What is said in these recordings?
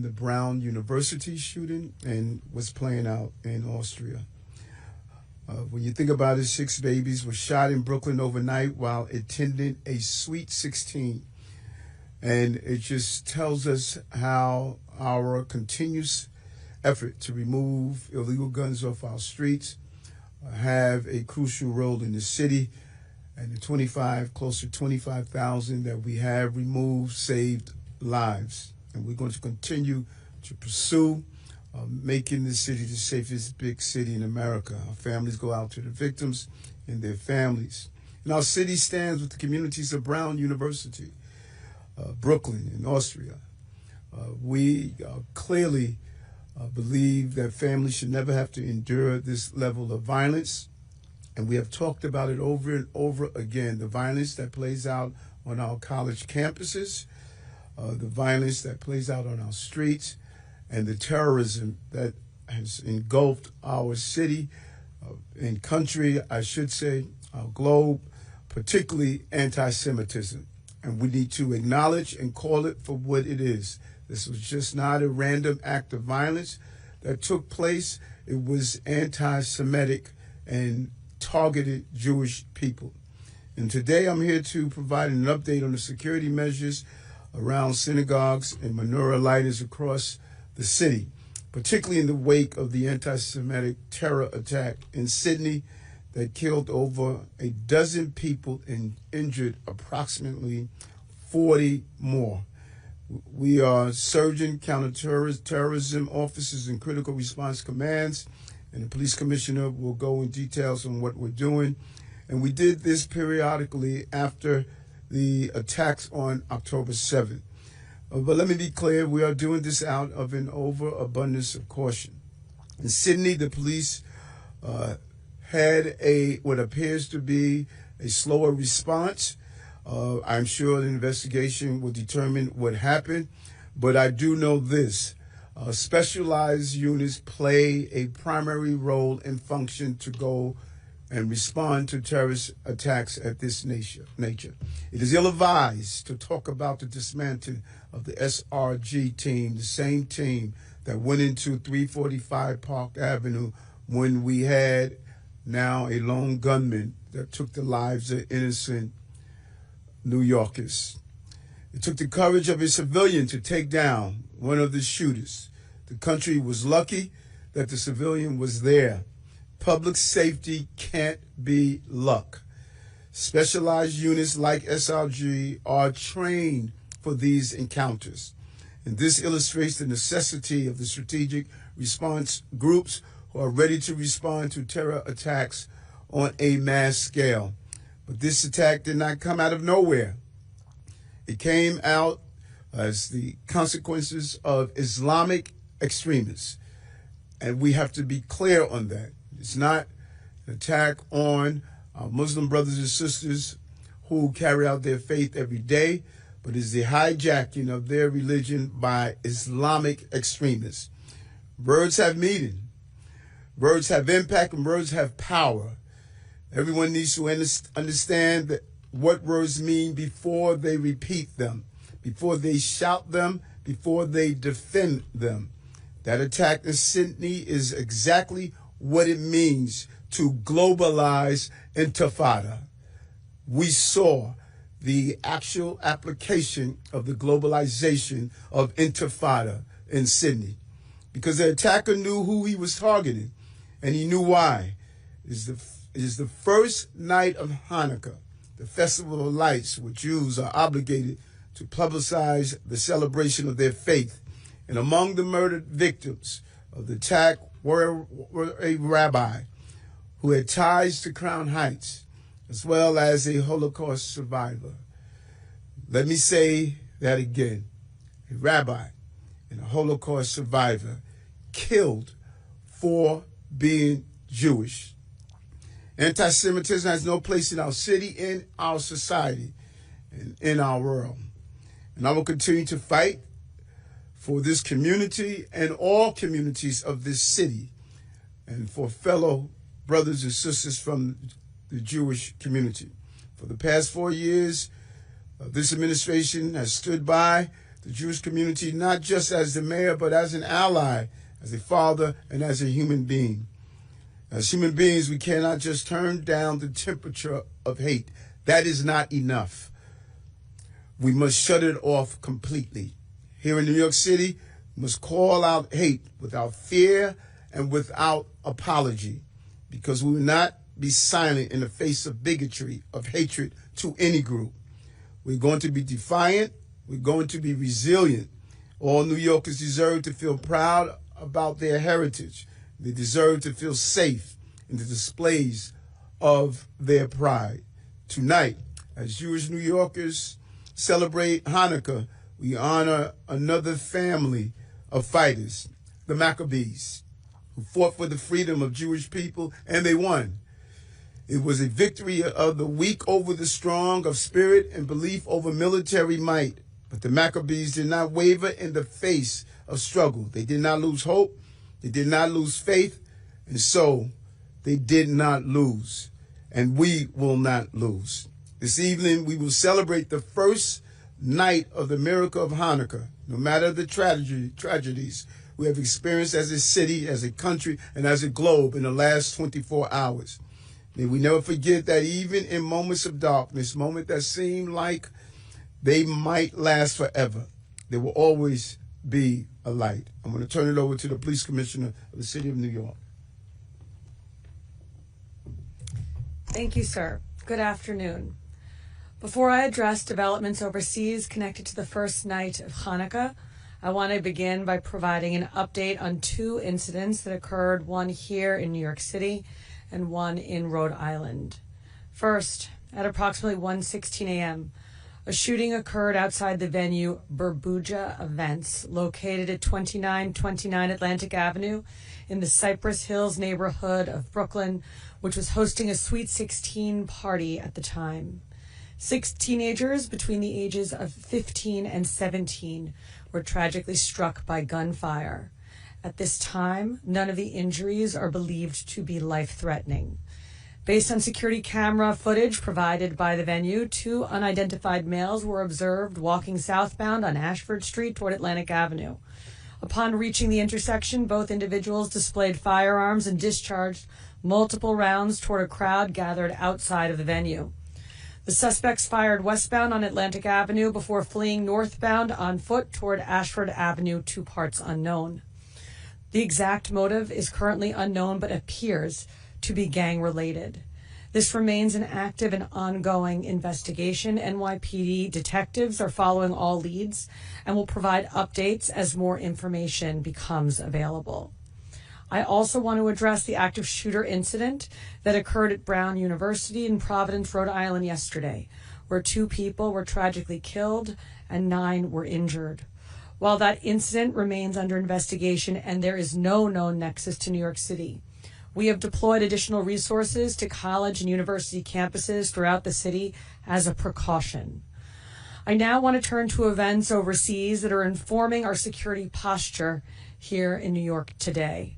the Brown University shooting and what's playing out in Austria. When you think about it, 6 babies were shot in Brooklyn overnight while attending a Sweet 16. And it just tells us how our continuous effort to remove illegal guns off our streets have a crucial role in the city. And the close to 25,000 that we have removed saved lives. And we're going to continue to pursue making the city the safest big city in America. Our families go out to the victims and their families. And our city stands with the communities of Brown University, Brooklyn, and Austria. We clearly believe that families should never have to endure this level of violence. And we have talked about it over and over again, the violence that plays out on our college campuses, the violence that plays out on our streets, and the terrorism that has engulfed our city and country, I should say, our globe, particularly anti-Semitism. And we need to acknowledge and call it for what it is. This was just not a random act of violence that took place. It was anti-Semitic and targeted Jewish people. And today I'm here to provide an update on the security measures around synagogues and menorah lighters across the city, particularly in the wake of the anti-Semitic terror attack in Sydney that killed over a dozen people and injured approximately 40 more. We are surging counterterrorism officers and critical response commands, and the police commissioner will go in details on what we're doing. And we did this periodically after the attacks on October 7th. But let me be clear, we are doing this out of an overabundance of caution. In Sydney, the police had what appears to be a slower response. I'm sure the investigation will determine what happened, but I do know this. Specialized units play a primary role and function to go and respond to terrorist attacks at this nature. It is ill-advised to talk about the dismantling of the SRG team, the same team that went into 345 Park Avenue when we had now a lone gunman that took the lives of innocent New Yorkers. It took the courage of a civilian to take down one of the shooters. The country was lucky that the civilian was there. Public safety can't be luck. Specialized units like SRG are trained for these encounters. And this illustrates the necessity of the strategic response groups who are ready to respond to terror attacks on a mass scale. But this attack did not come out of nowhere. It came out as the consequences of Islamic extremists. And we have to be clear on that. It's not an attack on our Muslim brothers and sisters who carry out their faith every day, but it's the hijacking of their religion by Islamic extremists. Words have meaning. Words have impact, and words have power. Everyone needs to understand what words mean before they repeat them, before they shout them, before they defend them. That attack in Sydney is exactly what it means to globalize intifada. We saw the actual application of the globalization of intifada in Sydney because the attacker knew who he was targeting and he knew why. It is the first night of Hanukkah, the festival of lights, where Jews are obligated to publicize the celebration of their faith. And among the murdered victims of the attack were a rabbi who had ties to Crown Heights, as well as a Holocaust survivor. Let me say that again. A rabbi and a Holocaust survivor killed for being Jewish. Anti-Semitism has no place in our city, in our society, and in our world. And I will continue to fight for this community and all communities of this city, and for fellow brothers and sisters from the Jewish community. For the past 4 years, this administration has stood by the Jewish community, not just as the mayor, but as an ally, as a father, and as a human being. As human beings, we cannot just turn down the temperature of hate. That is not enough. We must shut it off completely. Here in New York City, we must call out hate without fear and without apology, because we will not be silent in the face of bigotry, of hatred to any group. We're going to be defiant. We're going to be resilient. All New Yorkers deserve to feel proud about their heritage. They deserve to feel safe in the displays of their pride. Tonight, as Jewish New Yorkers celebrate Hanukkah, we honor another family of fighters, the Maccabees, who fought for the freedom of Jewish people, and they won. It was a victory of the weak over the strong, of spirit and belief over military might. But the Maccabees did not waver in the face of struggle. They did not lose hope. They did not lose faith. And so they did not lose. And we will not lose. This evening, we will celebrate the first night of the miracle of Hanukkah. No matter the tragedies we have experienced as a city, as a country, and as a globe in the last 24 hours. May we never forget that even in moments of darkness, moments that seem like they might last forever, there will always be a light. I'm going to turn it over to the police commissioner of the city of New York. Thank you, sir. Good afternoon. Before I address developments overseas connected to the first night of Hanukkah, I want to begin by providing an update on two incidents that occurred, one here in New York City and one in Rhode Island. First, at approximately 1:16 a.m., a shooting occurred outside the venue Burbuja Events, located at 2929 Atlantic Avenue in the Cypress Hills neighborhood of Brooklyn, which was hosting a Sweet 16 party at the time. 6 teenagers between the ages of 15 and 17 were tragically struck by gunfire. At this time, none of the injuries are believed to be life-threatening. Based on security camera footage provided by the venue, 2 unidentified males were observed walking southbound on Ashford Street toward Atlantic Avenue. Upon reaching the intersection, both individuals displayed firearms and discharged multiple rounds toward a crowd gathered outside of the venue. The suspects fired westbound on Atlantic Avenue before fleeing northbound on foot toward Ashford Avenue, 2 parts unknown. The exact motive is currently unknown, but appears to be gang-related. This remains an active and ongoing investigation. NYPD detectives are following all leads and will provide updates as more information becomes available. I also want to address the active shooter incident that occurred at Brown University in Providence, Rhode Island yesterday, where 2 people were tragically killed and 9 were injured. While that incident remains under investigation and there is no known nexus to New York City, we have deployed additional resources to college and university campuses throughout the city as a precaution. I now want to turn to events overseas that are informing our security posture here in New York today.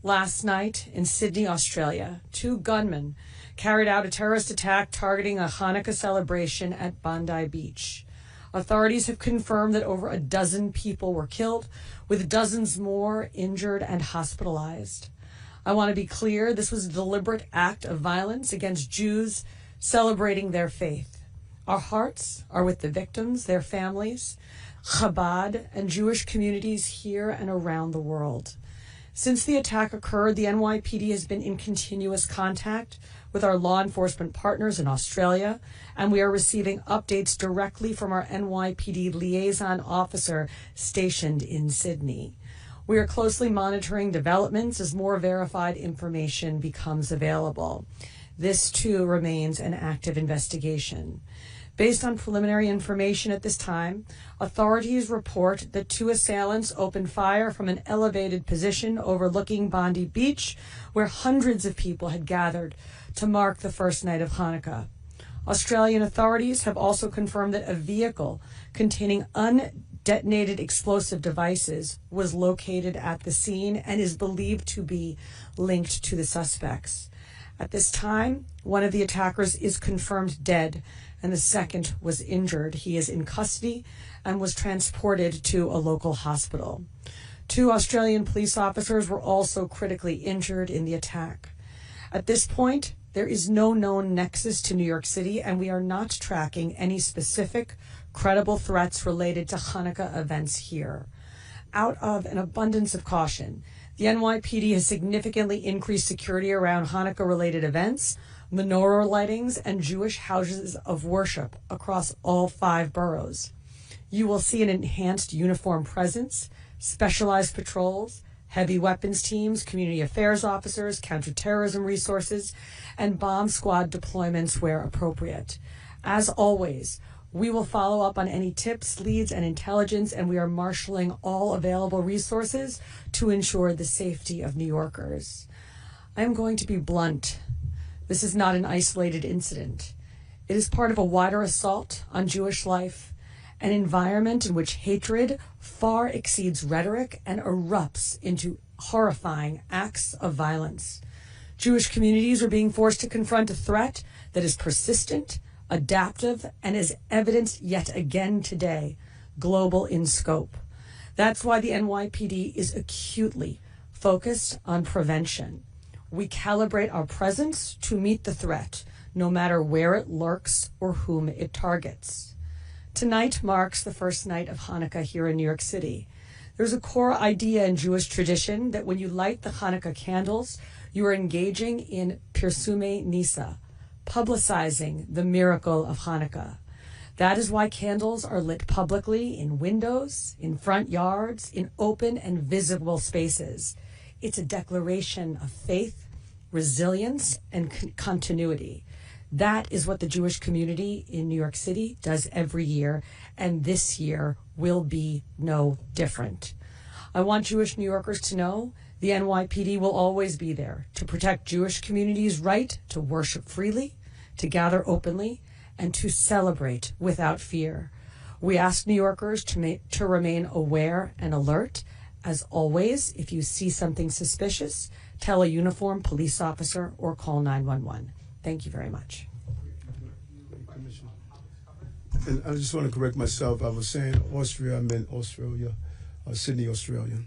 Last night in Sydney, Australia, 2 gunmen carried out a terrorist attack targeting a Hanukkah celebration at Bondi Beach. Authorities have confirmed that over a dozen people were killed, with dozens more injured and hospitalized. I want to be clear, this was a deliberate act of violence against Jews celebrating their faith. Our hearts are with the victims, their families, Chabad, and Jewish communities here and around the world. Since the attack occurred, the NYPD has been in continuous contact with our law enforcement partners in Australia, and we are receiving updates directly from our NYPD liaison officer stationed in Sydney. We are closely monitoring developments as more verified information becomes available. This, too, remains an active investigation. Based on preliminary information at this time, authorities report that 2 assailants opened fire from an elevated position overlooking Bondi Beach, where hundreds of people had gathered to mark the first night of Hanukkah. Australian authorities have also confirmed that a vehicle containing undetonated explosive devices was located at the scene and is believed to be linked to the suspects. At this time, one of the attackers is confirmed dead, and the second was injured. He is in custody and was transported to a local hospital. 2 Australian police officers were also critically injured in the attack. At this point, there is no known nexus to New York City, and we are not tracking any specific, credible threats related to Hanukkah events here. Out of an abundance of caution, the NYPD has significantly increased security around Hanukkah-related events, menorah lightings, and Jewish houses of worship across all 5 boroughs. You will see an enhanced uniform presence, specialized patrols, heavy weapons teams, community affairs officers, counterterrorism resources, and bomb squad deployments where appropriate. As always, we will follow up on any tips, leads, and intelligence, and we are marshaling all available resources to ensure the safety of New Yorkers. I am going to be blunt. This is not an isolated incident. It is part of a wider assault on Jewish life, an environment in which hatred far exceeds rhetoric and erupts into horrifying acts of violence. Jewish communities are being forced to confront a threat that is persistent, adaptive, and is evidenced yet again today, global in scope. That's why the NYPD is acutely focused on prevention. We calibrate our presence to meet the threat, no matter where it lurks or whom it targets. Tonight marks the first night of Hanukkah here in New York City. There's a core idea in Jewish tradition that when you light the Hanukkah candles, you are engaging in Pirsume Nisa, publicizing the miracle of Hanukkah. That is why candles are lit publicly in windows, in front yards, in open and visible spaces. It's a declaration of faith, resilience, and continuity. That is what the Jewish community in New York City does every year, and this year will be no different. I want Jewish New Yorkers to know the NYPD will always be there to protect Jewish communities' right to worship freely, to gather openly, and to celebrate without fear. We ask New Yorkers to remain aware and alert. As always, if you see something suspicious, tell a uniformed police officer or call 911. Thank you very much. And I just want to correct myself. I was saying Austria, I meant Australia, Sydney, Australia.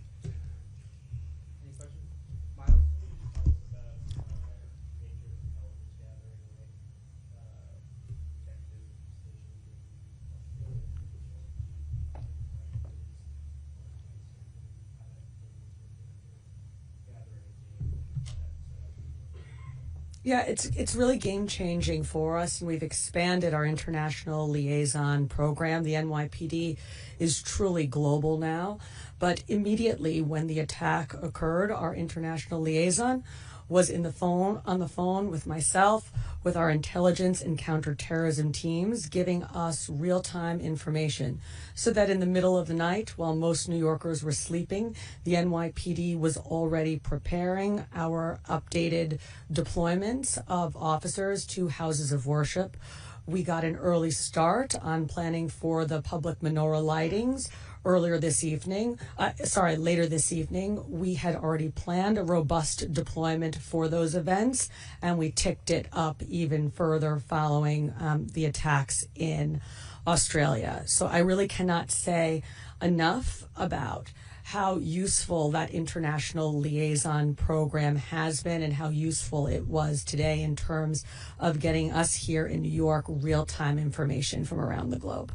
Yeah, it's really game-changing for us, and we've expanded our international liaison program. The NYPD is truly global now, but immediately when the attack occurred, our international liaison was on the phone with myself, with our intelligence and counterterrorism teams, giving us real-time information so that in the middle of the night, while most New Yorkers were sleeping, the NYPD was already preparing our updated deployments of officers to houses of worship. We got an early start on planning for the public menorah lightings. Later this evening, we had already planned a robust deployment for those events, and we ticked it up even further following the attacks in Australia. So I really cannot say enough about how useful that international liaison program has been and how useful it was today in terms of getting us here in New York real-time information from around the globe.